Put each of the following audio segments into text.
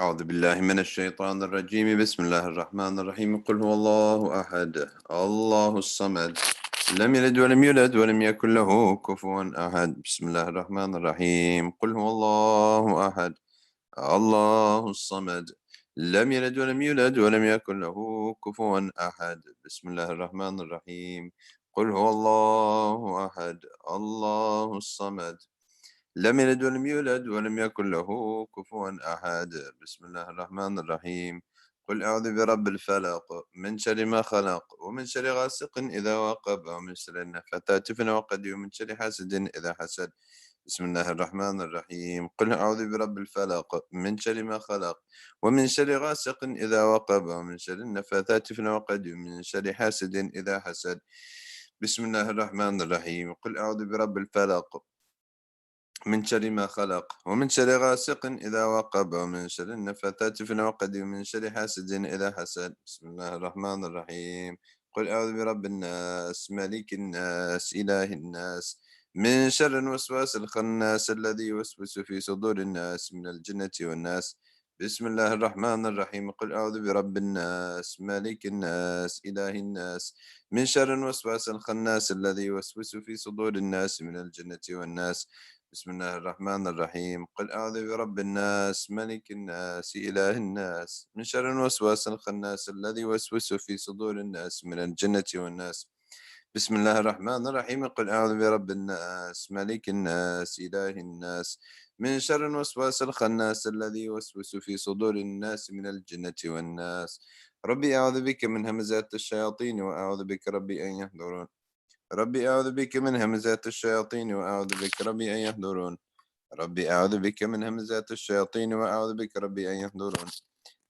أعوذ بالله من الشيطان الرجيم. بسم الله الرحمن الرحيم. قل هو الله أحد الله الصمد لم يلد ولم يولد ولم يكن له كفوا أحد. بسم الله الرحمن الرحيم. قل هو الله أحد الله الصمد لم يلد ولم يولد ولم يكن له كفوا أحد. بسم الله الرحمن الرحيم. قل هو الله أحد الله الصمد لم يلد ولم يولد ولم يكن له كفوا أحد. بسم الله الرحمن الرحيم. قل أعوذ برب الفلق من شر ما خلق ومن شر غاسق إذا وقب ومن شر النفاثات في العقد ومن شر حاسد إذا حسد. بسم الله الرحمن الرحيم. قل أعوذ برب الفلق من شر ما خلق ومن شر غاسق إذا وقب ومن شر النفاثات في العقد ومن شر حاسد إذا حسد. بسم الله الرحمن الرحيم. قل أعوذ برب الفلق من شر ما خلق ومن شر غاسق إذا وقب ومن شر النفاثات في العقد ومن شر حاسد إذا حسد. بسم الله الرحمن الرحيم. قل أعوذ برب الناس ملك الناس إله الناس من شر الوسواس الخناس الذي يوسوس في صدور الناس من الجنة والناس. بسم الله الرحمن الرحيم. قل أعوذ برب الناس ملك الناس إله الناس من شر الوسواس الخناس الذي يوسوس في صدور الناس من الجنة والناس. بسم الله الرحمن الرحيم. قل أعوذ برب الناس ملك الناس إله الناس من شر الوسواس الخناس الذي يوسوس في صدور الناس من الجنة والناس. بسم الله الرحمن الرحيم. قل أعوذ برب الناس ملك الناس إله الناس من شر الوسواس الخناس الذي يوسوس في صدور الناس من الجنة والناس. ربي أعوذ بك من همزات الشياطين وأعوذ بك ربي أن يحضرون. ربي أعوذ بك من همزات الشياطين وأعوذ بك ربي أن يحضرون. ربي أعوذ بك من همزات الشياطين وأعوذ بك ربي أن يحضرون.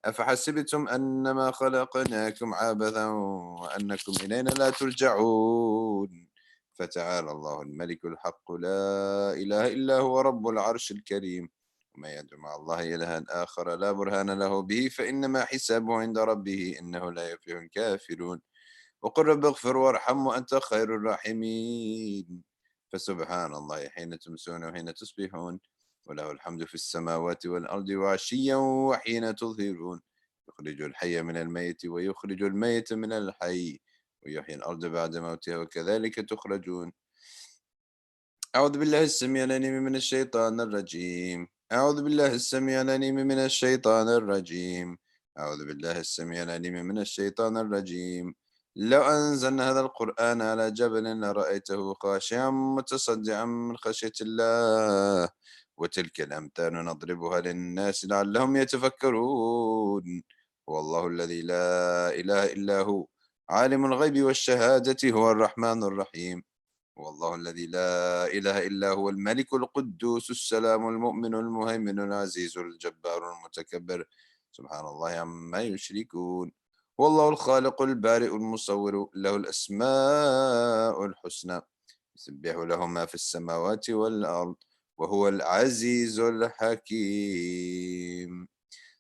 أفحسبتم أنما خلقناكم عبثا وأنكم إلينا لا ترجعون. فتعالى الله الملك الحق لا إله إلا هو رب العرش الكريم. وما يدعو مع الله إلها آخر لا برهان له به فإنما حسابه عند ربه إنه لا يفلح الكافرون. وقل رب اغفر وارحم وأنت خير الراحمين. فسبحان الله حين تمسون وحين تصبحون وله الحمد في السماوات والأرض وعشيا وحين تظهرون. يخرج الحي من الميت ويخرج الميت من الحي ويحيي الأرض بعد موتها وكذلك تخرجون. أعوذ بالله السميع العليم من الشيطان الرجيم. أعوذ بالله السميع العليم من الشيطان الرجيم. أعوذ بالله السميع العليم من الشيطان الرجيم. لو أنزلنا هذا القرآن على جبل لرأيته خاشعا متصدعا من خشية الله. وتلك الأمثال نضربها للناس لعلهم يتفكرون. هو الله الذي لا إله إلا هو عالم الغيب والشهادة هو الرحمن الرحيم. هو الله الذي لا إله إلا هو الملك القدوس السلام المؤمن المهيمن العزيز الجبار المتكبر. سبحان الله عما يشركون. هو الله الخالق البارئ المصور له الأسماء الحسنى يسبح له ما في السماوات والأرض وهو العزيز الحكيم.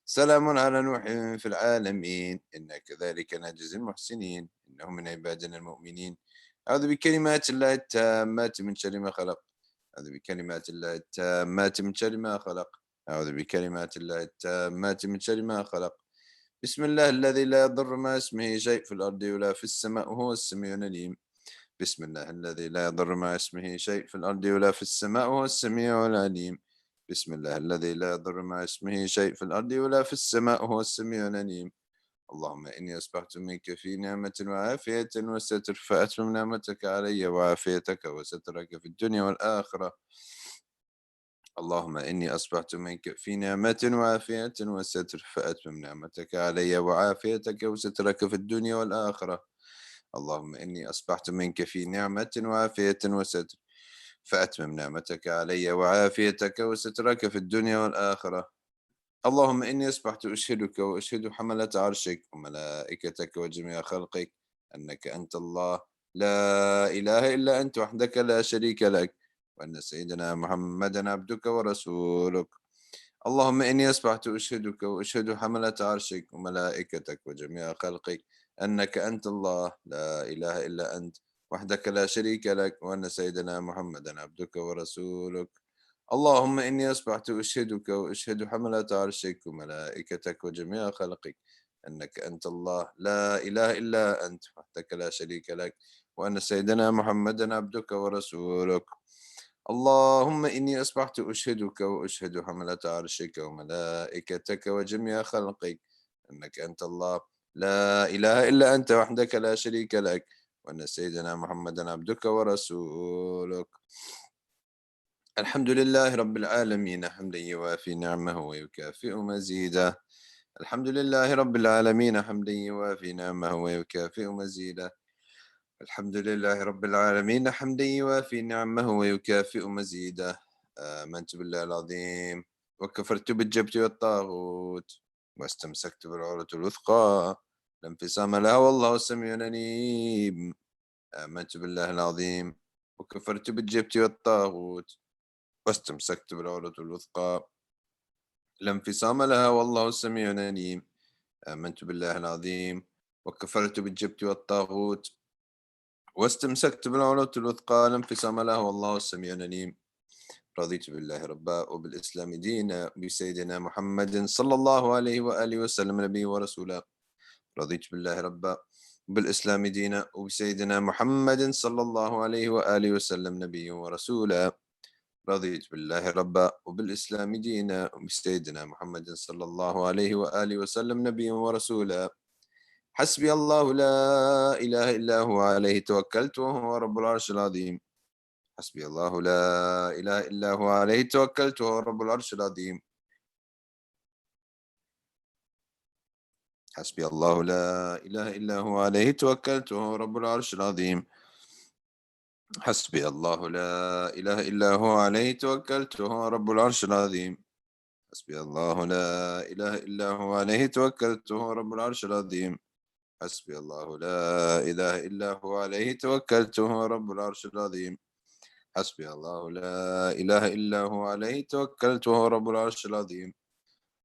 سلام على نوح في العالمين إنا كذلك نجزي المحسنين إنه من عبادنا المؤمنين. أعوذ بكلمات الله التامات من شر ما خلق. أعوذ بكلمات الله التامات من شر ما خلق. أعوذ بكلمات الله التامات من شر ما خلق. بسم الله الذي لا يضر مع اسمه شيء في الأرض ولا في السماء وهو السميع العليم. بسم الله الذي لا يضر مع اسمه شيء في الأرض ولا في السماء وهو السميع العليم. بسم الله الذي لا يضر مع اسمه شيء في الأرض ولا في السماء وهو السميع العليم. اللهم إني أصبحت منك في نعمة وعافية وستر فأتمم نعمتك علي وعافيتك وسترك في الدنيا والآخرة. اللهم إني أصبحت منك في نعمة وعافية وستر فأتمم نعمتك علي وعافيتك وسترك في الدنيا والآخرة. اللهم إني أصبحت منك في نعمة وعافية وستر فأتمم نعمتك علي وعافيتك وسترك في الدنيا والآخرة. اللهم إني أصبحت أشهدك وأشهد حملة عرشك وملائكتك وجميع خلقك أنك أنت الله لا إله إلا أنت وحدك لا شريك لك وأن سيدنا محمدا عبدك ورسولك. اللهم إني أصبحت أشهدك وأشهد حملة عرشك وملائكتك وجميع خلقك أنك أنت الله لا إله إلا أنت وحدك لا شريك لك وأن سيدنا محمدا عبدك ورسولك. اللهم إني أصبحت أشهدك وأشهد حملة عرشك وملائكتك وجميع خلقك أنك أنت الله لا إله إلا أنت وحدك لا شريك لك، وأن سيدنا محمدا عبدك ورسولك. اللهم إني أصبحت أشهدك وأشهد حملة عرشك وملائكتك وجميع خلقك أنك أنت الله لا إله إلا أنت وحدك لا شريك لك، وأن سيدنا محمدا عبدك ورسولك. الحمد لله رب العالمين حمدا يوافي نعمه ويكافئ مزيده. الحمد لله رب العالمين حمدا يوافي نعمه ويكافئ مزيده. الحمد لله رب العالمين حمدا يوافي نعمه ويكافئ مزيده. آمنت بالله العظيم وكفرت بالجبت والطاغوت واستمسكت بالعروة الوثقى لا انفصام لها والله السميع العليم. آمنت بالله العظيم وكفرت بالجبت والطاغوت واستمسكت بالعروة الوثقى لا انفصام لها والله السميع العليم. آمنت بالله العظيم وكفرت بالجبت والطاغوت واستمسكت بالعروة الوثقى لا انفصام لها والله السميع العليم. رضيت بالله ربا وبالإسلام دينا بسيدنا محمد صلى الله عليه وآله وسلم نبي ورسولا. رضيت بالله ربا وبالإسلام دينا وبسيدنا محمد صلى الله عليه وآله وسلم نبي ورسولا. رضيت بالله ربا وبالإسلام دينا وبسيدنا محمد صلى الله عليه وآله وسلم نبيا ورسولا. حسبي الله لا إله إلا هو عليه توكلت وهو رب العرش العظيم. حسبي الله لا إله إلا هو عليه توكلت وهو رب العرش العظيم. حسبي الله لا إله إلا هو عليه توكلت وهو رب العرش العظيم. حسبي الله لا إله إلا هو عليه توكلت وهو رب العرش العظيم. حسبي الله لا إله إلا هو عليه توكلت وهو رب العرش العظيم. حسبي الله لا إله إلا هو عليه توكلت وهو رب العرش العظيم. حسبي الله لا إله إلا هو عليه توكلت وهو رب العرش العظيم.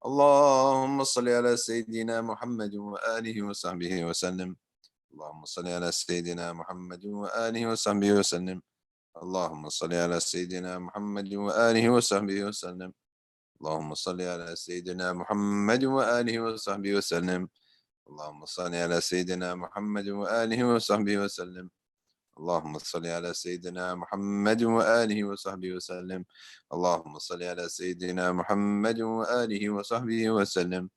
اللهم صل على سيدنا محمد وآله وصحبه وسلم. اللهم صل على سيدنا محمد وآله وصحبه وسلم. اللهم صل على سيدنا محمد وآله وصحبه وسلم. اللهم صل على سيدنا محمد وآله وصحبه وسلم. اللهم صل على سيدنا محمد وآله وصحبه وسلم. اللهم صل على سيدنا محمد وآله وصحبه وسلم. اللهم صل على سيدنا محمد وآله وصحبه وسلم.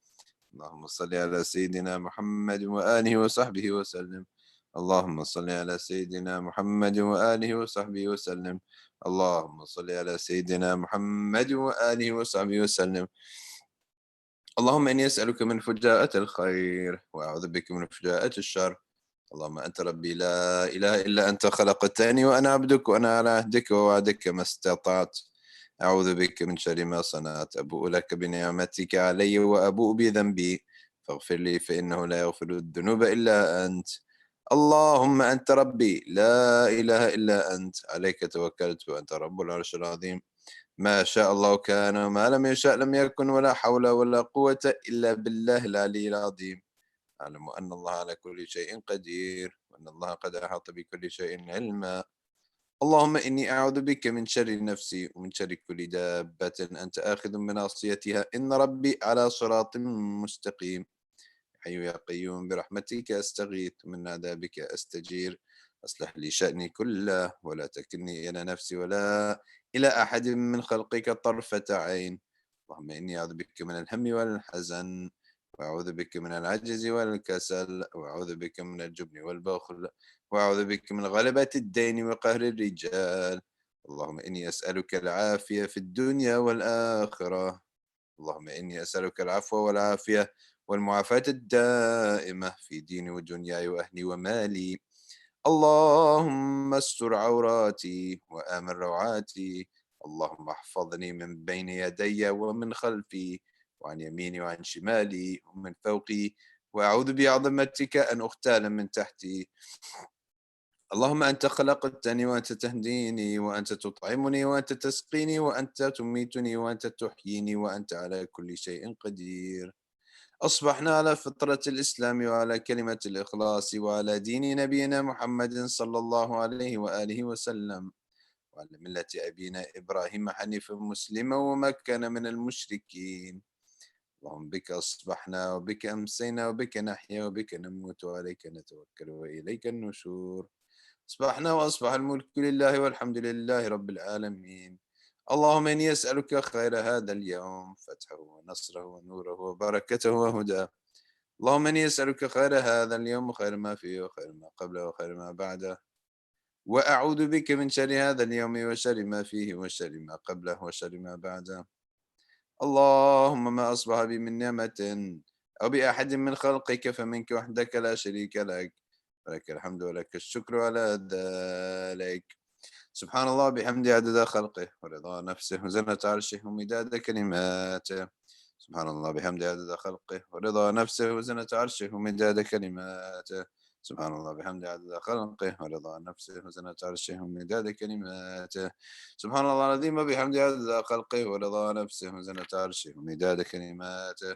اللهم صل على سيدنا محمد وآله وصحبه وسلم. اللهم صل على سيدنا محمد وآله وصحبه وسلم. اللهم صل على سيدنا محمد وآله وصحبه وسلم. اللهم إني أسألك من فجاءة الخير وأعوذ بك من فجاءة الشر. اللهم أنت ربي لا إله إلا أنت خلقتني وأنا عبدك وأنا على عهدك ووعدك ما استطعت. أعوذ بك من شر ما صنعت أبوء لك بنعمتك علي وأبوء بذنبي فاغفر لي فإنه لا يغفر الذنوب إلا أنت. اللهم أنت ربي لا إله إلا أنت عليك توكلت وأنت رب العرش العظيم. ما شاء الله كان وما لم يشأ لم يكن ولا حول ولا قوة إلا بالله العلي العظيم. أعلم أن الله على كل شيء قدير وأن الله قد أحاط بكل شيء علما. اللهم إني أعوذ بك من شر نفسي ومن شر كل دابة أنت آخذ بناصيتها إن ربي على صراط مستقيم. حي يا قيوم برحمتك أستغيث من عذابك أستجير. أصلح لي شأني كله ولا تكلني إلى نفسي ولا إلى أحد من خلقك طرفة عين. اللهم إني أعوذ بك من الهم والحزن وأعوذ بك من العجز والكسل وأعوذ بك من الجبن والبخل وأعوذ بك من غلبة الدين وقهر الرجال. اللهم إني أسألك العافية في الدنيا والآخرة. اللهم إني أسألك العفو والعافية والمعافاة الدائمة في ديني ودنياي وأهلي ومالي. اللهم استر عوراتي وآمن روعاتي. اللهم احفظني من بين يدي ومن خلفي وعن يميني وعن شمالي ومن فوقي وأعوذ بعظمتك أن أغتال من تحتي. اللهم أنت خلقتني وأنت تهديني وأنت تطعمني وأنت تسقيني وأنت تميتني وأنت تحييني وأنت على كل شيء قدير. أصبحنا على فطرة الإسلام وعلى كلمة الإخلاص وعلى دين نبينا محمد صلى الله عليه وآله وسلم وعلى ملة أبينا إبراهيم حنيفا مسلما وما كان من المشركين. اللهم بك أصبحنا وبك أمسينا وبك نحيا وبك نموت وعليك نتوكل وإليك النشور. أصبحنا وأصبح الملك لله والحمد لله رب العالمين. اللهم إني أسألك خير هذا اليوم، فتحه ونصره ونوره وبركته وهداه. اللهم إني أسألك خير هذا اليوم وخير ما فيه وخير ما قبله وخير ما بعده، وأعوذ بك من شر هذا اليوم وشر ما فيه وشر ما قبله وشر ما بعده. اللهم ما أصبح بي من نعمة أو بأحد من خلقك فمنك وحدك لا شريك لك، ولك الحمد ولك الشكر على ذلك. سبحان الله بحمده عدد خلقه ورضا نفسه وزنة عرشه ومداد كلماته. سبحان الله بحمده عدد خلقه ورضا نفسه وزنة عرشه ومداد كلماته. سبحان الله بحمده عدد خلقه ورضا نفسه وزنة عرشه ومداد كلماته. سبحان الله العظيم وبحمده عدد خلقه ورضا نفسه وزنة عرشه ومداد كلماته.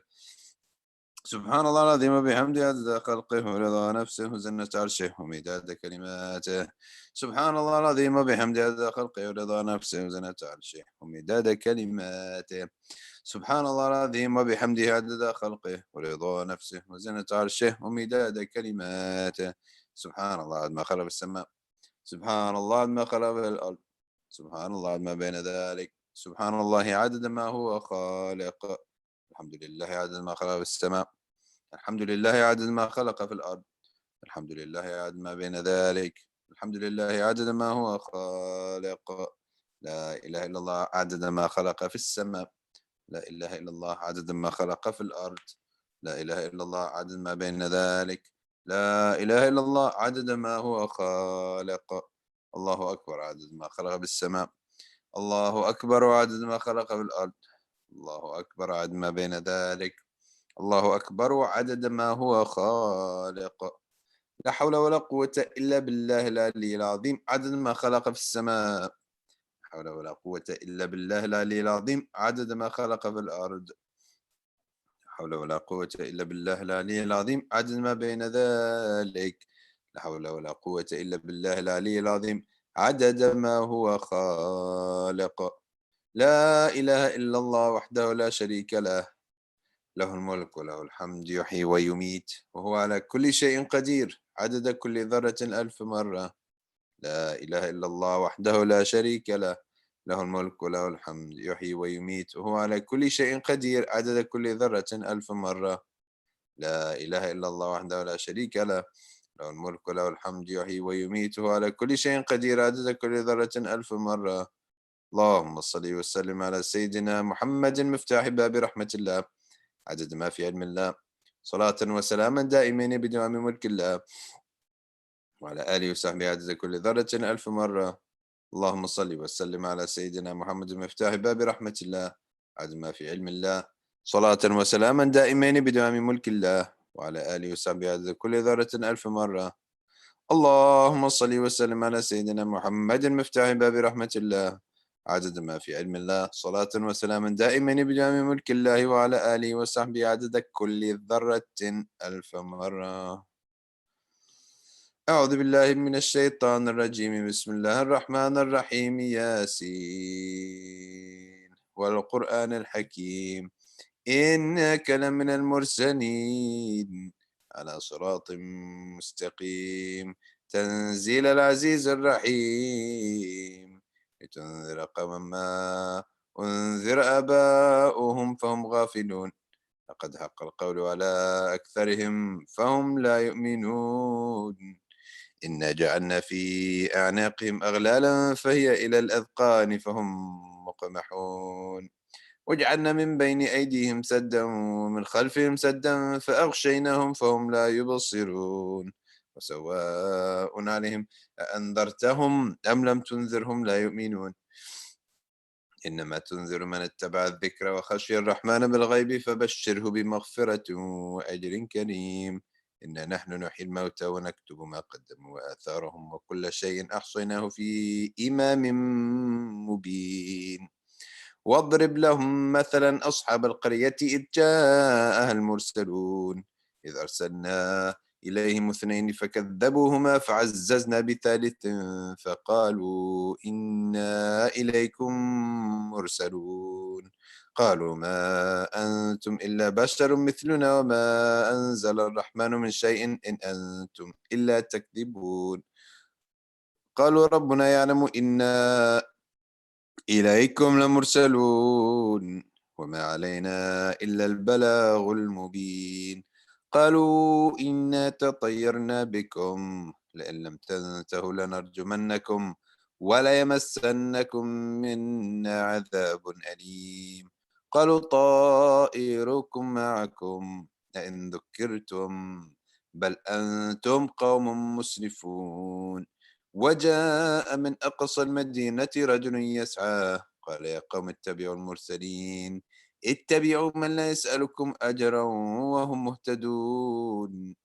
سبحان الله العظيم وبحمده عدد خلقه ورضا نفسه وزنة عرشه ومداد كلماته. سبحان الله العظيم وبحمده عدد خلقه ورضا نفسه وزنة عرشه ومداد كلماته. سبحان الله العظيم وبحمده عدد خلقه ورضا نفسه وزنة عرشه ومداد كلماته. سبحان الله عدد ما خلق السماء. سبحان الله عدد ما خلق الأرض. سبحان الله عدد ما بين ذلك. سبحان الله عدد ما هو خالق. الحمد لله عدد ما خلق السماء. الحمد لله عدد ما خلق في الأرض. الحمد لله عدد ما بين ذلك. الحمد لله عدد ما هو خالق. لا إله إلا الله عدد ما خلق في السماء. لا إله إلا الله عدد ما خلق في الأرض. لا إله إلا الله عدد ما بين ذلك. لا إله إلا الله عدد ما هو خالق. الله أكبر عدد ما خلق بالسماء. الله أكبر عدد ما خلق في الأرض. الله أكبر عدد ما بين ذلك. الله أكبر عدد ما هو خالق. لا حول ولا قوة إلا بالله العلي العظيم عدد ما خلق في السماء. لا حول ولا قوة إلا بالله العلي العظيم عدد ما خلق في الأرض. لا حول ولا قوة إلا بالله العلي العظيم عدد ما بين ذلك. لا حول ولا قوة إلا بالله العلي العظيم عدد ما هو خالق. لا إله إلا الله وحده لا شريك له، له الملك وله الحمد يحيي ويميت وهو على كل شيء قدير عدد كل ذرة ألف مرة. لا إله إلا الله وحده لا شريك له، له الملك وله الحمد يحيي ويميت وهو على كل شيء قدير عدد كل ذرة ألف مرة. لا إله إلا الله وحده لا شريك له، له الملك وله الحمد يحيي ويميت وهو على كل شيء قدير عدد كل ذرة ألف مرة. اللهم صل وسلم على سيدنا محمد مفتاح باب رحمة الله عدد ما في علم الله، صلاة وسلاما دائمين بدوام ملك الله، وعلى آله وصحبه عدد كل ذرة ألف مرة. اللهم صل وسلم على سيدنا محمد مفتاح باب رحمة الله عدد ما في علم الله، صلاة وسلاما دائمين بدوام ملك الله، وعلى آله وصحبه عدد كل ذرة ألف مرة. اللهم صل وسلم على سيدنا محمد مفتاح باب رحمة الله عدد ما في علم الله، صلاة وسلاما دائمين بدوام ملك الله، وعلى آله وصحبه عدد كل ذرة ألف مرة. أعوذ بالله من الشيطان الرجيم. بسم الله الرحمن الرحيم. ياسين والقرآن الحكيم إنك لمن المرسلين على صراط مستقيم تنزيل العزيز الرحيم لتنذر قوما ما أنذر آباؤهم فهم غافلون لقد حق القول على أكثرهم فهم لا يؤمنون إنا جعلنا في أعناقهم أغلالا فهي إلى الأذقان فهم مقمحون وجعلنا من بين أيديهم سدا ومن خلفهم سدا فأغشيناهم فهم لا يبصرون وسواء عليهم أأنذرتهم أم لم تنذرهم لا يؤمنون إنما تنذر من اتبع الذكر وخشي الرحمن بالغيب فبشره بمغفرة وأجر كريم. إنا نحن نحيي الموتى ونكتب ما قدموا وآثارهم وكل شيء أحصيناه في إمام مبين. واضرب لهم مثلا أصحاب القرية إذ جاءها المرسلون إذ أرسلنا إليهم اثنين فكذبوهما فعززنا بثالث فقالوا إنا إليكم مرسلون قالوا ما أنتم إلا بشر مثلنا وما أنزل الرحمن من شيء إن أنتم إلا تكذبون قالوا ربنا يعلم إنا إليكم لمرسلون وما علينا إلا البلاغ المبين قالوا إنا تطيرنا بكم لئن لم تنتهوا لنرجمنكم وليمسنكم منا عذاب أليم قالوا طائركم معكم لئن ذكرتم بل أنتم قوم مسرفون وجاء من أقصى المدينة رجل يسعى قال يا قوم اتبعوا المرسلين اتبعوا من لا يسألكم أجرا وهم مهتدون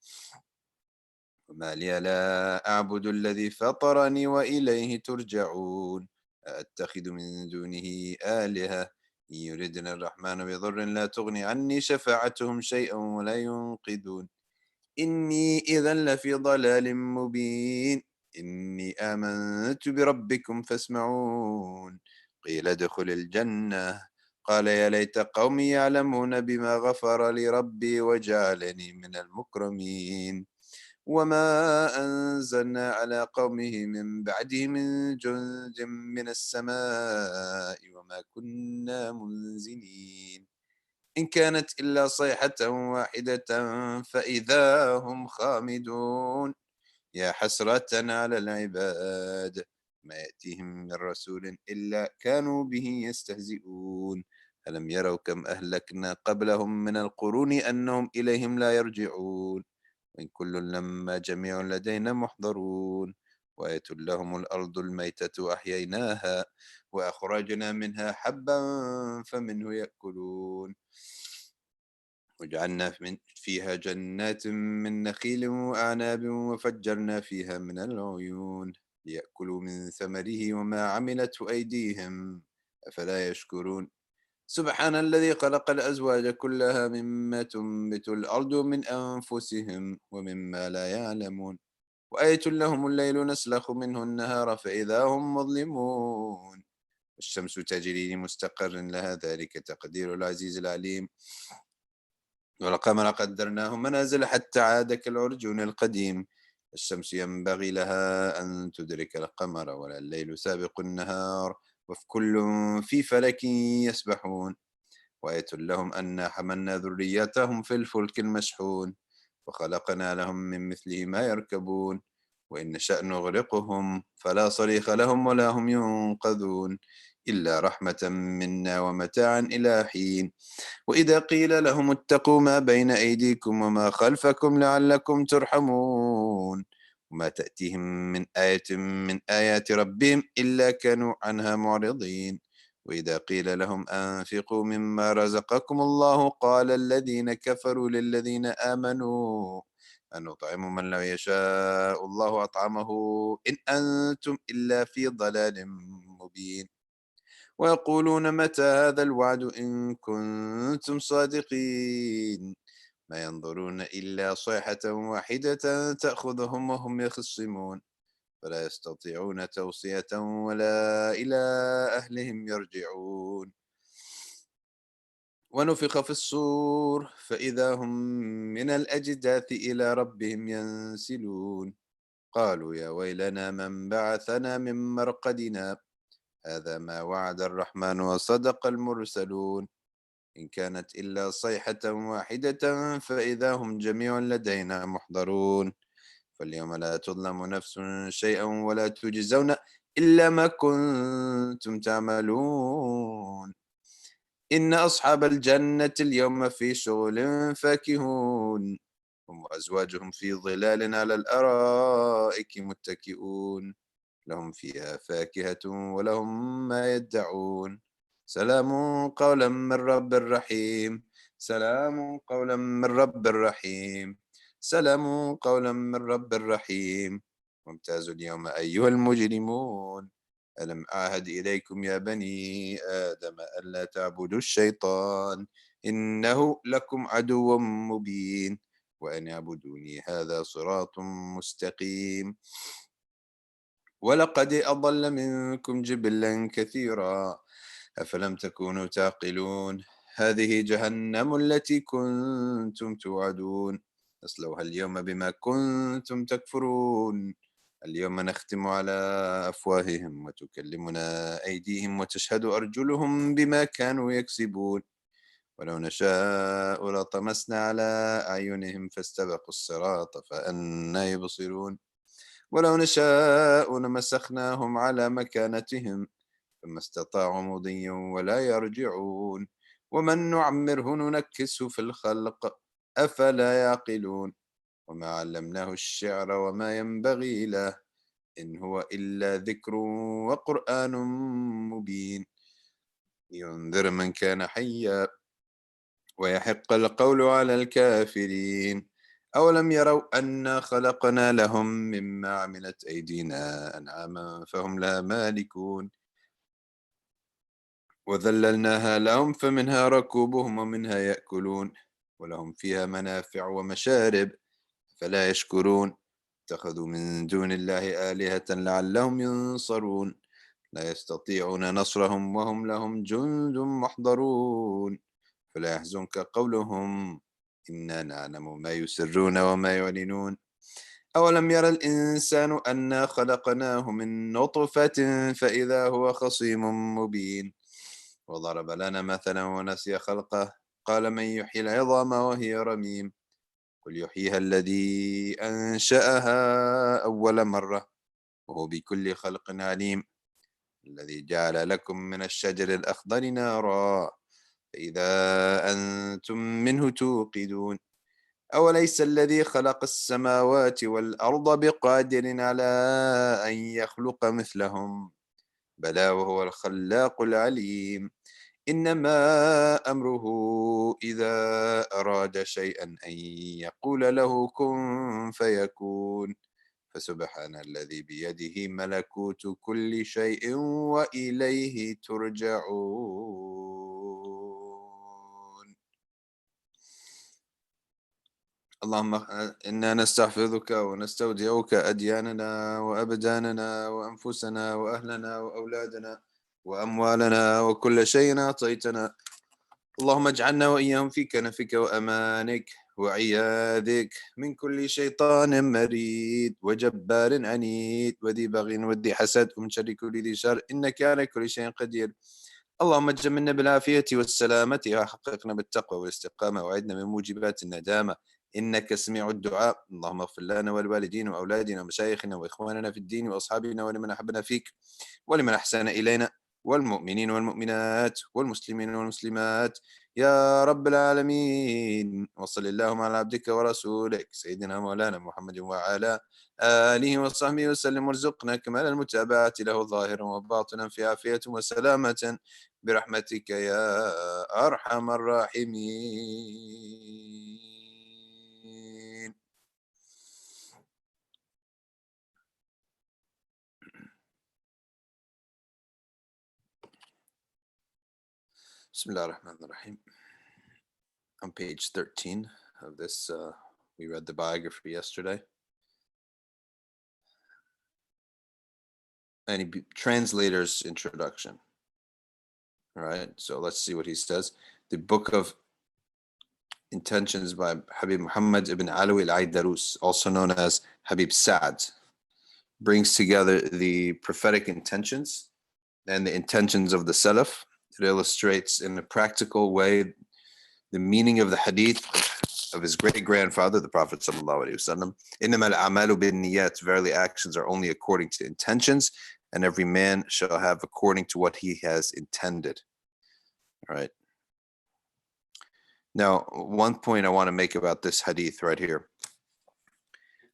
وما لي لا أعبد الذي فطرني وإليه ترجعون أتخذ من دونه آلهة إن يردنا الرحمن بضر لا تغني عني شفاعتهم شيئا ولا ينقذون إني إذا لفي ضلال مبين إني آمنت بربكم فاسمعون قيل ادخل الجنة قال يا ليت قومي يعلمون بما غفر لي ربي وجعلني من المكرمين وما أنزلنا على قومه من بعده من جند من السماء وما كنا منزلين إن كانت إلا صيحة واحدة فإذا هم خامدون يا حسرة على العباد ما يأتيهم من رسول إلا كانوا به يستهزئون ألم يروا كم أهلكنا قبلهم من القرون أنهم إليهم لا يرجعون وإن كل لما جميع لدينا محضرون وآية لهم الأرض الميتة أحييناها وأخرجنا منها حبا فمنه يأكلون وجعلنا فيها جنات من نخيل وأعناب وفجرنا فيها من العيون ليأكلوا من ثمره وما عملته أيديهم أفلا يشكرون سبحان الذي خلق الأزواج كلها مما تنبت الأرض ومن أنفسهم ومما لا يعلمون وآية لهم الليل نسلخ منه النهار فإذا هم مظلمون الشمس تجري لمستقر لها ذلك تقدير العزيز العليم والقمر قدرناه منازل حتى عاد كالعرجون القديم الشمس ينبغي لها أن تدرك القمر ولا الليل سابق النهار وكل في فلك يسبحون وآية لهم أنا حملنا ذريتهم في الفلك المشحون وخلقنا لهم من مثله ما يركبون وإن نشأ نغرقهم فلا صريخ لهم ولا هم ينقذون إلا رحمة منا ومتاعا إلى حين وإذا قيل لهم اتقوا ما بين أيديكم وما خلفكم لعلكم ترحمون وما تأتيهم من آية من آيات ربهم إلا كانوا عنها معرضين وإذا قيل لهم أنفقوا مما رزقكم الله قال الذين كفروا للذين آمنوا أنطعم من لو يشاء الله أطعمه إن أنتم إلا في ضلال مبين ويقولون متى هذا الوعد إن كنتم صادقين ما ينظرون إلا صيحة واحدة تأخذهم وهم يخصمون فلا يستطيعون توصية ولا إلى أهلهم يرجعون ونفخ في الصور فإذا هم من الأجداث إلى ربهم ينسلون قالوا يا ويلنا من بعثنا من مرقدنا هذا ما وعد الرحمن وصدق المرسلون إن كانت إلا صيحة واحدة فإذا هم جميع لدينا محضرون فاليوم لا تظلم نفس شيئا ولا تجزون إلا ما كنتم تعملون إن أصحاب الجنة اليوم في شغل فاكهون هم وأزواجهم في ظلال على الأرائك متكئون لهم فيها فاكهة ولهم ما يدعون سلام قولا من رب رحيم سلام قولا من رب رحيم سلام قولا من رب رحيم وامتازوا اليوم أيها المجرمون ألم أعهد إليكم يا بني آدم ألا تعبدوا الشيطان إنه لكم عدو مبين وأن اعبدوني هذا صراط مستقيم ولقد أضل منكم جبلا كثيرا أفلم تكونوا تعقلون هذه جهنم التي كنتم توعدون اصلوها اليوم بما كنتم تكفرون اليوم نختم على أفواههم وتكلمنا أيديهم وتشهد أرجلهم بما كانوا يكسبون ولو نشاء لطمسنا على أعينهم فاستبقوا الصراط فأنى يبصرون ولو نشاء لمسخناهم على مكانتهم فما استطاعوا مضيا ولا يرجعون ومن نعمره ننكسه في الخلق أفلا يعقلون وما علمناه الشعر وما ينبغي له إن هو إلا ذكر وقرآن مبين لينذر من كان حيا ويحق القول على الكافرين أولم يروا أنا خلقنا لهم مما عملت أيدينا أنعاما فهم لها مالكون وذللناها لهم فمنها ركوبهم ومنها يأكلون ولهم فيها منافع ومشارب فلا يشكرون اتخذوا من دون الله آلهة لعلهم ينصرون لا يستطيعون نصرهم وهم لهم جند محضرون فلا يحزنك قولهم إنا نعلم ما يسرون وما يعلنون أولم يرى الإنسان أنا خلقناه من نطفة فإذا هو خصيم مبين وضرب لنا مثلا ونسي خلقه قال من يحيي العظام وهي رميم قل يحييها الذي أنشأها أول مرة وهو بكل خلق عليم الذي جعل لكم من الشجر الأخضر نارا فإذا أنتم منه توقدون أوليس الذي خلق السماوات والأرض بقادر على أن يخلق مثلهم بلى وهو الخلاق العليم إنما أمره إذا أراد شيئا أن يقول له كن فيكون فسبحان الذي بيده ملكوت كل شيء وإليه ترجعون اللهم إنا نستحفظك ونستودعك أدياننا وأبداننا وأنفسنا وأهلنا وأولادنا وأموالنا وكل شيء أعطيتنا اللهم اجعلنا وإياهم في كنفك وأمانك وعياذك من كل شيطان مريد وجبار عنيد وذي بغي وذي حسد ومن شر كل ذي شر إنك على كل شيء قدير اللهم جملنا بالعافية والسلامة وحققنا بالتقوى والاستقامة وعدنا من موجبات الندامة إنك سميع الدعاء اللهم اغفر لنا والوالدين وأولادنا ومشايخنا وإخواننا في الدين وأصحابنا ولمن أحبنا فيك ولمن أحسن إلينا والمؤمنين والمؤمنات والمسلمين والمسلمات يا رب العالمين وصل اللهم على عبدك ورسولك سيدنا مولانا محمد وعلى آله وصحبه وسلم وارزقنا كمال المتابعة له ظاهرا وباطنا في عافية وسلامة برحمتك يا أرحم الراحمين. بسم الله الرحمن الرحيم. On page 13 of this, we read the biography yesterday. Any translator's introduction. All right, so let's see what he says. The Book of Intentions by Habib Muhammad ibn Alawi al-Aidarus, also known as Habib Sa'd, brings together the prophetic intentions and the intentions of the Salaf. It illustrates in a practical way the meaning of the hadith of his great-grandfather, the Prophet ﷺ. إِنَّمَا الْأَعْمَالُ بِالنِّيَّاتِ, verily actions are only according to intentions, and every man shall have according to what he has intended. All right. Now, one point I want to make about this hadith right here.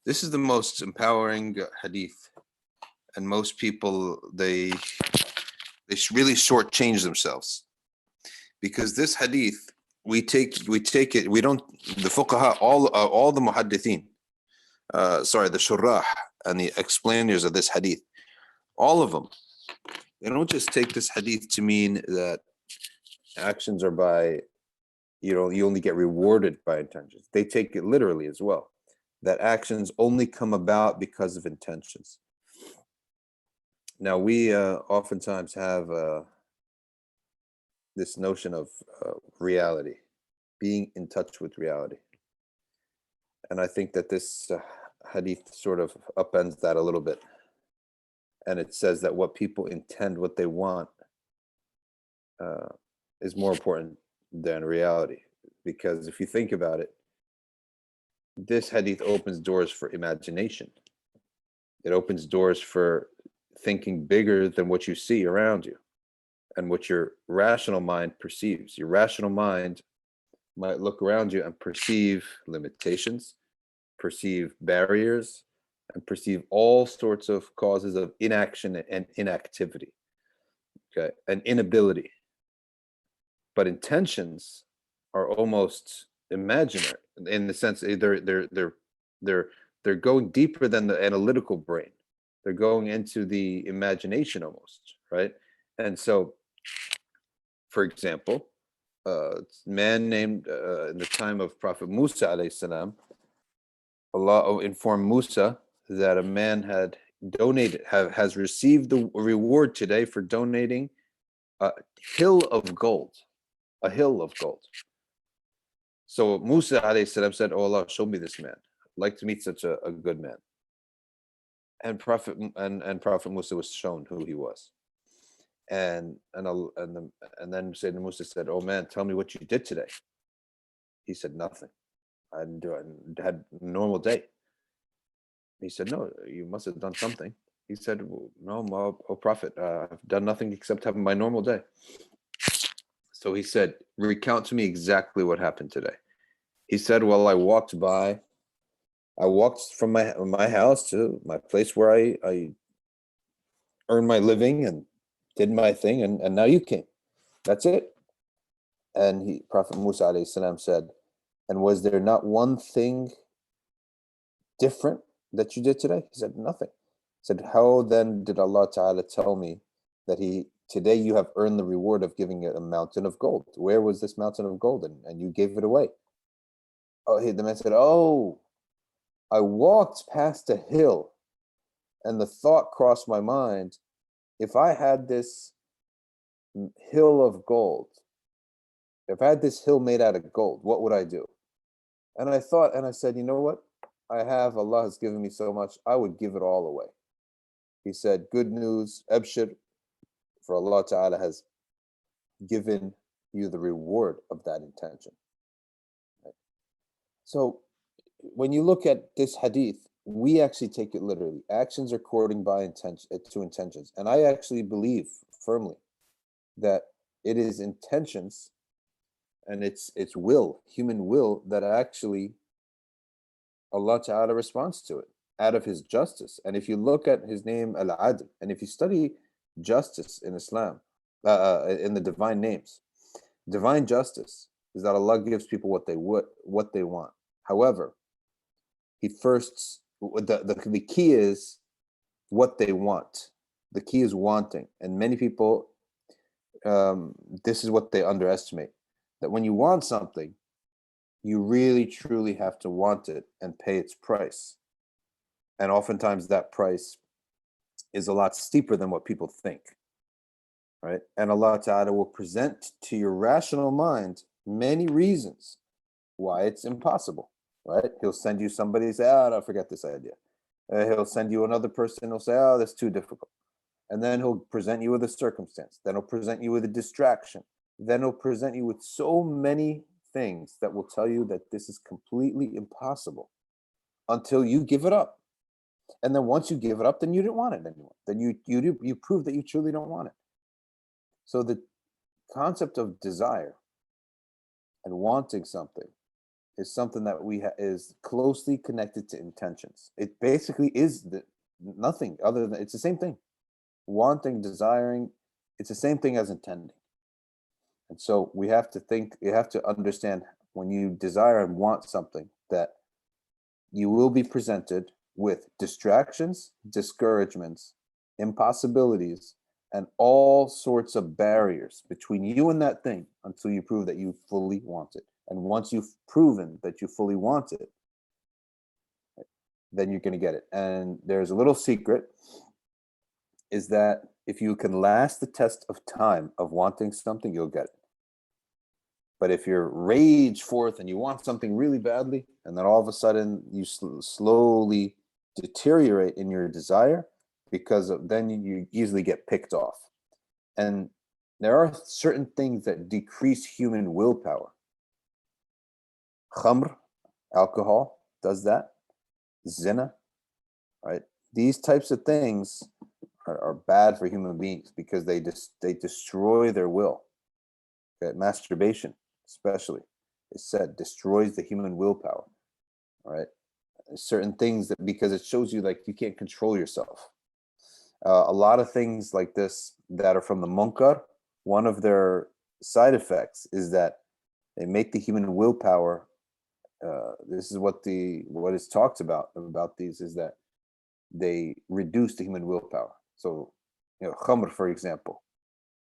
This is the most empowering hadith, and most people, they really shortchange themselves, because this hadith, we take it, we don't, the fuqaha, all the muhaddithin, the shurrah and the explainers of this hadith, all of them, they don't just take this hadith to mean that actions are by you only get rewarded by intentions. They take it literally as well, that actions only come about because of intentions. Now, we oftentimes have this notion of reality, being in touch with reality. And I think that this hadith sort of upends that a little bit. And it says that what people intend, what they want, is more important than reality. Because if you think about it, this hadith opens doors for imagination. It opens doors for thinking bigger than what you see around you and what your rational mind perceives. Your rational mind might look around you and perceive limitations, perceive barriers, and perceive all sorts of causes of inaction and inactivity, okay, and inability. But intentions are almost imaginary in the sense they're going deeper than the analytical brain. They're going into the imagination almost, right? And so, for example, a man named in the time of Prophet Musa alayhi salam, Allah informed Musa that a man had has received the reward today for donating a hill of gold, a hill of gold. So Musa alayhi salam said, "Oh Allah, show me this man. I'd like to meet such a good man." And Prophet Musa was shown who he was. And then Sayyidina Musa said, "Oh man, tell me what you did today." He said, "Nothing. I didn't do it. I had a normal day." He said, "No, you must have done something." He said, "Well, no, oh Prophet, I've done nothing except having my normal day." So he said, "Recount to me exactly what happened today." He said, "Well, I walked from my house to my place where I earned my living and did my thing, and now you came. That's it." And Prophet Musa alayhi salam said, "And was there not one thing different that you did today?" He said, "Nothing." He said, "How then did Allah Ta'ala tell me that today you have earned the reward of giving it a mountain of gold? Where was this mountain of gold? And you gave it away." Oh, the man said, "Oh, I walked past a hill and the thought crossed my mind, if I had this hill of gold, if I had this hill made out of gold, what would I do?" And I thought, and I said, "You know what? Allah has given me so much, I would give it all away." He said, "Good news, Abshir, for Allah Ta'ala has given you the reward of that intention." Right? So when you look at this hadith, we actually take it literally. Actions are according by intention to intentions. And I actually believe firmly that it is intentions and it's will, human will, that actually Allah Ta'ala responds to it out of his justice. And if you look at his name Al-Adl, and if you study justice in Islam, in the divine names, divine justice is that Allah gives people what they want. However, he first, the key is what they want. The key is wanting. And many people, this is what they underestimate, that when you want something, you really truly have to want it and pay its price. And oftentimes that price is a lot steeper than what people think, right? And Allah Ta'ala will present to your rational mind many reasons why it's impossible, right? He'll send you somebody and say, "Oh, no, forget this idea." He'll send you another person, he'll say, "Oh, that's too difficult." And then he'll present you with a circumstance. Then he'll present you with a distraction. Then he'll present you with so many things that will tell you that this is completely impossible until you give it up. And then once you give it up, then you didn't want it anymore. Then you prove that you truly don't want it. So the concept of desire and wanting something is something that is closely connected to intentions. It basically is nothing other than, it's the same thing. Wanting, desiring, it's the same thing as intending. And so you have to understand, when you desire and want something, that you will be presented with distractions, discouragements, impossibilities, and all sorts of barriers between you and that thing until you prove that you fully want it. And once you've proven that you fully want it, then you're going to get it. And there's a little secret, is that if you can last the test of time of wanting something, you'll get it. But if you're rage forth and you want something really badly, and then all of a sudden you slowly deteriorate in your desire, because then you easily get picked off. And there are certain things that decrease human willpower. Khamr, alcohol, does that. Zina, right? These types of things are bad for human beings because they destroy their will. Okay? Masturbation, especially, is said, destroys the human willpower. Right? Certain things that, because it shows you like you can't control yourself. A lot of things like this that are from the munkar, one of their side effects is that they make the human willpower. This is what is talked about these, is that they reduce the human willpower. So, khamr, for example,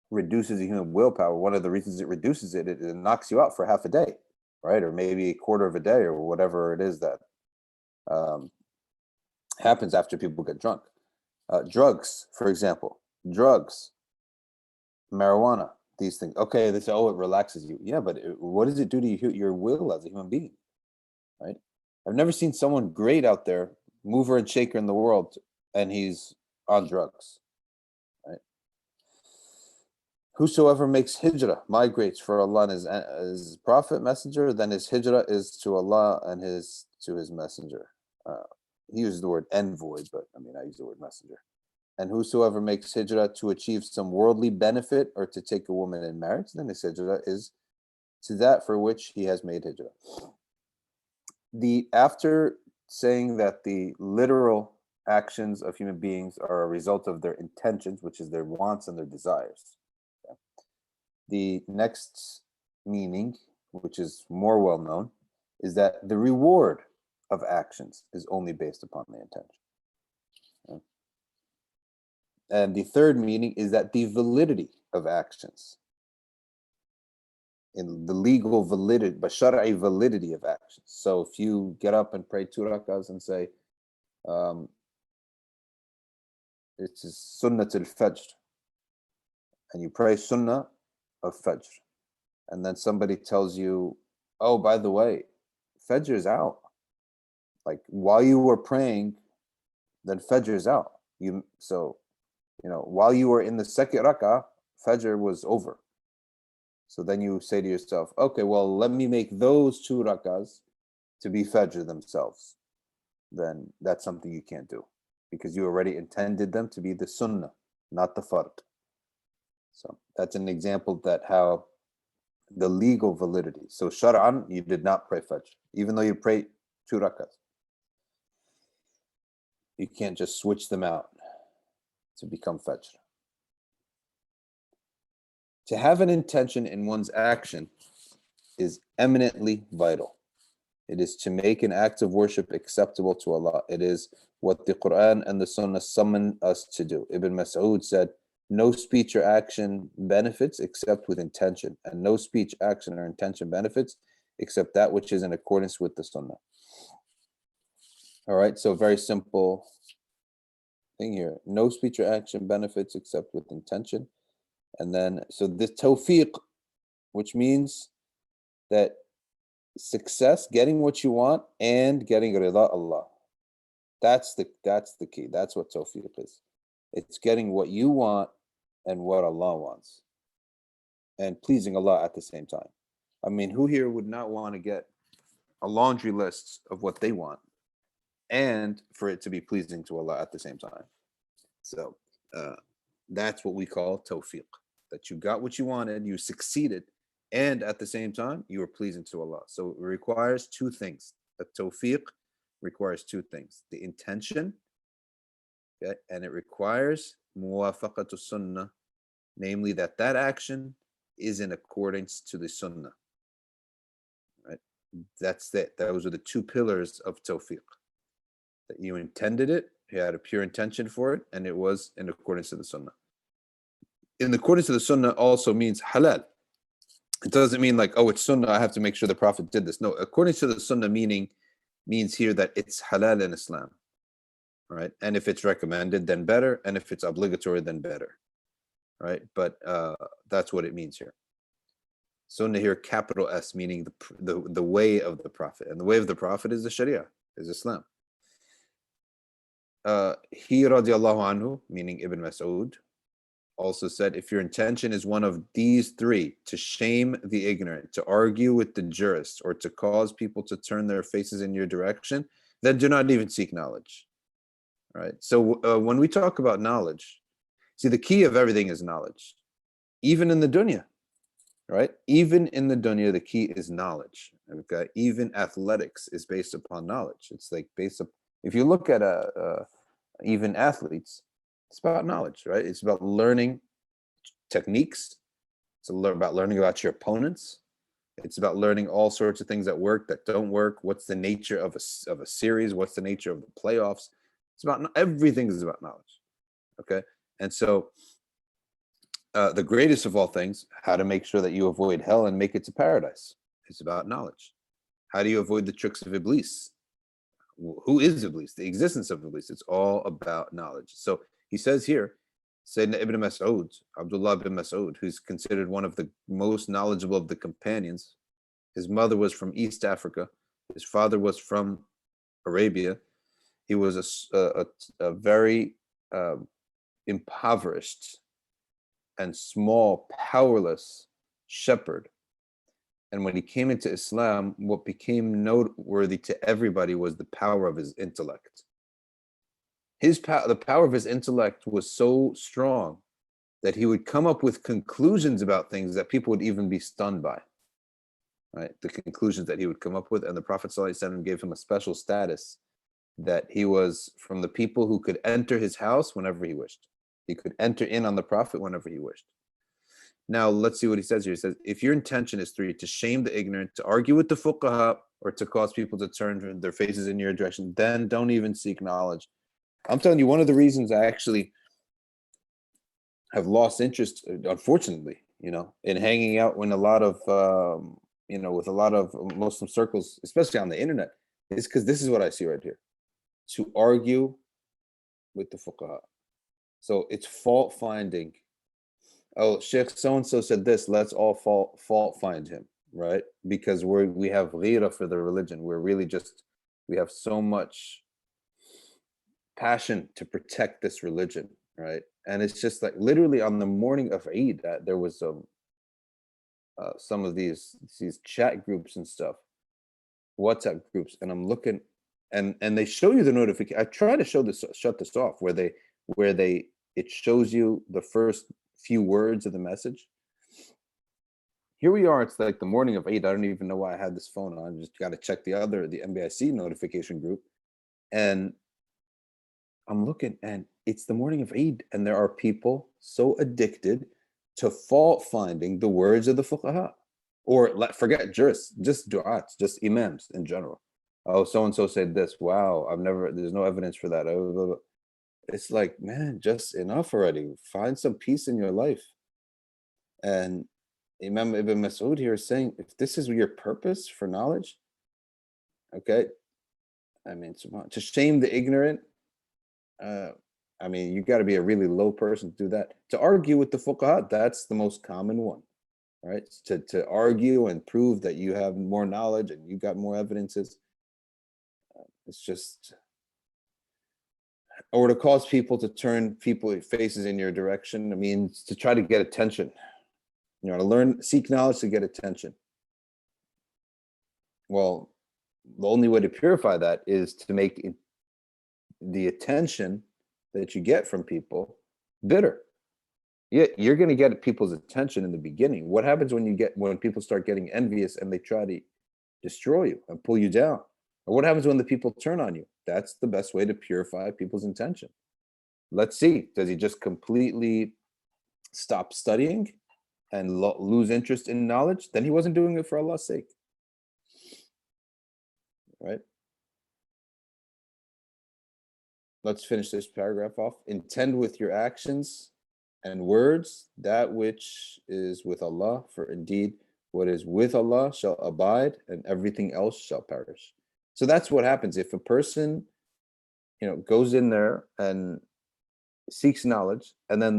reduces the human willpower. One of the reasons it reduces it knocks you out for half a day, right? Or maybe a quarter of a day, or whatever it is that happens after people get drunk. Drugs, for example, marijuana, these things. Okay, they say, oh, it relaxes you. Yeah, but what does it do to your will as a human being, right? I've never seen someone great out there, mover and shaker in the world, and he's on drugs, right? Whosoever makes hijrah, migrates for Allah and his prophet, messenger, then his hijrah is to Allah and to his messenger. He uses the word envoy, but I use the word messenger. And whosoever makes hijrah to achieve some worldly benefit or to take a woman in marriage, then his hijrah is to that for which he has made hijrah. After saying that the literal actions of human beings are a result of their intentions, which is their wants and their desires, okay, the next meaning, which is more well known, is that the reward of actions is only based upon the intention. Okay? And the third meaning is that the validity of actions, in the legal validity, but shar'i validity of actions. So if you get up and pray 2 rakahs and say, it's sunnat al-fajr, and you pray sunnah of fajr, and then somebody tells you, oh, by the way, fajr is out. Like, while you were praying, then fajr is out. While you were in the second rak'ah, fajr was over. So then you say to yourself, okay, well, let me make those 2 rak'ahs to be fajr themselves. Then that's something you can't do, because you already intended them to be the sunnah, not the fard. So that's an example that how the legal validity. So shar'an, you did not pray fajr, even though you prayed 2 rak'ahs. You can't just switch them out to become fajr. To have an intention in one's action is eminently vital. It is to make an act of worship acceptable to Allah. It is what the Quran and the Sunnah summon us to do. Ibn Mas'ud said, no speech or action benefits except with intention, and no speech, action, or intention benefits except that which is in accordance with the Sunnah. All right, so very simple thing here. No speech or action benefits except with intention. And then, so this tawfiq, which means that success, getting what you want and getting rida Allah. That's the key. That's what tawfiq is. It's getting what you want and what Allah wants, and pleasing Allah at the same time. Who here would not want to get a laundry list of what they want and for it to be pleasing to Allah at the same time? So that's what we call tawfiq, that you got what you wanted, you succeeded, and at the same time, you are pleasing to Allah. So it requires 2 things. A tawfiq requires 2 things: the intention, okay, and it requires muwafaqatu sunnah, namely that action is in accordance to the sunnah. Right? That's it. Those are the 2 pillars of tawfiq. That you intended it, you had a pure intention for it, and it was in accordance to the sunnah. In accordance to the sunnah also means halal. It doesn't mean like, oh, it's sunnah, I have to make sure the Prophet did this. No, according to the sunnah means here that it's halal in Islam, right? And if it's recommended, then better. And if it's obligatory, then better, right? But that's what it means here. Sunnah here, capital S, meaning the way of the Prophet. And the way of the Prophet is the Sharia, is Islam. He, radiallahu anhu, meaning Ibn Mas'ud, also said, if your intention is one of these three, to shame the ignorant, to argue with the jurist, or to cause people to turn their faces in your direction, then do not even seek knowledge, right? So when we talk about knowledge, see, the key of everything is knowledge, even in the dunya, right? Even in the dunya, the key is knowledge, okay? Even athletics is based upon knowledge. It's like based up, if you look at even athletes, it's about knowledge, right? It's about learning techniques. It's about learning about your opponents. It's about learning all sorts of things that work, that don't work. What's the nature of a series? What's the nature of the playoffs? It's about everything is about knowledge. Okay, and so the greatest of all things, how to make sure that you avoid hell and make it to paradise. It's about knowledge. How do you avoid the tricks of Iblis? Who is Iblis? The existence of Iblis. It's all about knowledge. So he says here, Sayyidina Ibn Mas'ud, Abdullah ibn Mas'ud, who's considered one of the most knowledgeable of the companions. His mother was from East Africa. His father was from Arabia. He was a very impoverished and small, powerless shepherd. And when he came into Islam, what became noteworthy to everybody was the power of his intellect. The power of his intellect was so strong that he would come up with conclusions about things that people would even be stunned by. Right? The conclusions that he would come up with, and the Prophet ﷺ gave him a special status that he was from the people who could enter his house whenever he wished. He could enter in on the Prophet whenever he wished. Now, let's see what he says here. He says, if your intention is three, to shame the ignorant, to argue with the fuqaha, or to cause people to turn their faces in your direction, then don't even seek knowledge. I'm telling you, one of the reasons I actually have lost interest, unfortunately, in hanging out with a lot of, with a lot of Muslim circles, especially on the internet, is because this is what I see right here. To argue with the fuqaha. So it's fault finding. Oh, Sheikh so-and-so said this, let's all fault find him, right? Because we have ghira for the religion. We're really we have so much passion to protect this religion, right? And it's just like literally on the morning of Eid, there was some of these chat groups and stuff, WhatsApp groups, and I'm looking, and they show you the notification. I try to shut this off where it shows you the first few words of the message. Here we are. It's like the morning of Eid. I don't even know why I had this phone on. I just got to check the MBIC notification group, and I'm looking, and it's the morning of Eid, and there are people so addicted to fault finding the words of the fuqaha, or forget jurists, just du'ats, just imams in general. Oh, so and so said this. Wow, there's no evidence for that. It's like, man, just enough already. Find some peace in your life. And Imam Ibn Mas'ud here is saying, if this is your purpose for knowledge, okay, I mean, to shame the ignorant, I mean, you got to be a really low person to do that. To argue with the fuqaha, that's the most common one, right? To argue and prove that you have more knowledge and you got more evidences. It's just, or to cause people to turn faces in your direction. I mean, to try to get attention. To seek knowledge to get attention. Well, the only way to purify that is to make the attention that you get from people bitter. Yeah, you're going to get people's attention in the beginning. What happens when people start getting envious and they try to destroy you and pull you down? Or what happens when the people turn on you? That's the best way to purify people's intention. Let's see. Does he just completely stop studying and lose interest in knowledge? Then he wasn't doing it for Allah's sake. Right? Let's finish this paragraph off. Intend with your actions and words that which is with Allah, for indeed what is with Allah shall abide, and everything else shall perish. So that's what happens if a person, goes in there and seeks knowledge, and then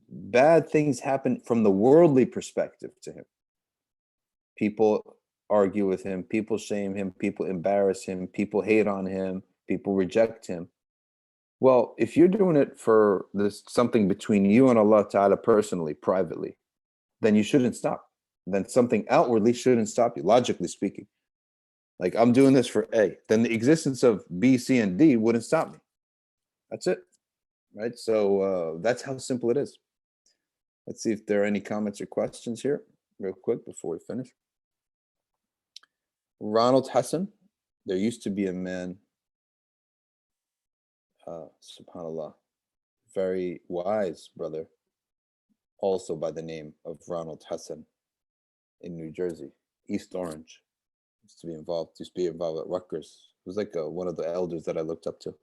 bad things happen from the worldly perspective to him. People argue with him, people shame him, people embarrass him, people hate on him, people reject him. Well, if you're doing it for this something between you and Allah Ta'ala personally, privately, then you shouldn't stop. Then something outwardly shouldn't stop you, logically speaking. Like, I'm doing this for A, then the existence of B, C, and D wouldn't stop me. That's it. Right? So that's how simple it is. Let's see if there are any comments or questions here, real quick, before we finish. Ronald Hassan, there used to be a man, subhanAllah, very wise brother, also by the name of Ronald Hassan in New Jersey, East Orange. Used to be involved at Rutgers. He was like one of the elders that I looked up to.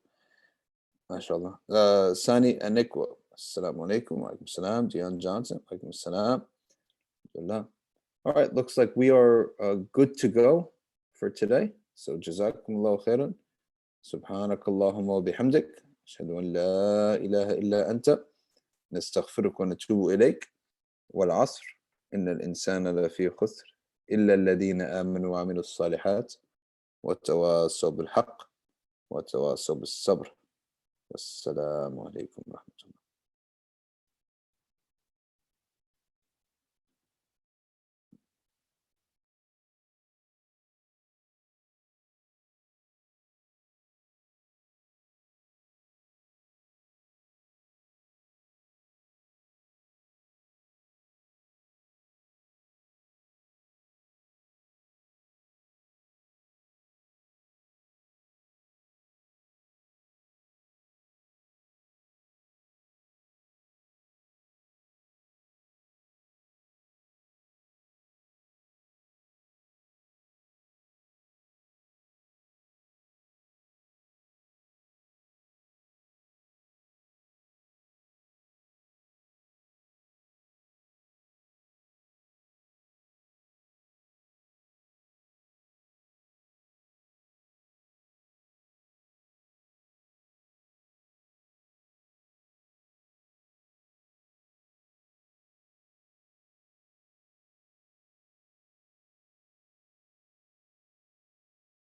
MashaAllah. Sani Anikwa. Assalamu alaikum. Wa alaikum salam. Dion Johnson. Wa alaikum salam. All right, looks like we are good to go for today. So jazakumullahu khairan. Subhanakallahumma wa bihamdik. Ashhadu an la ilaha illa anta. نستغفرك ونتوب إليك والعصر إن الإنسان لفي خسر إلا الذين آمنوا وعملوا الصالحات وتواصوا بالحق وتواصوا بالصبر والسلام عليكم ورحمة الله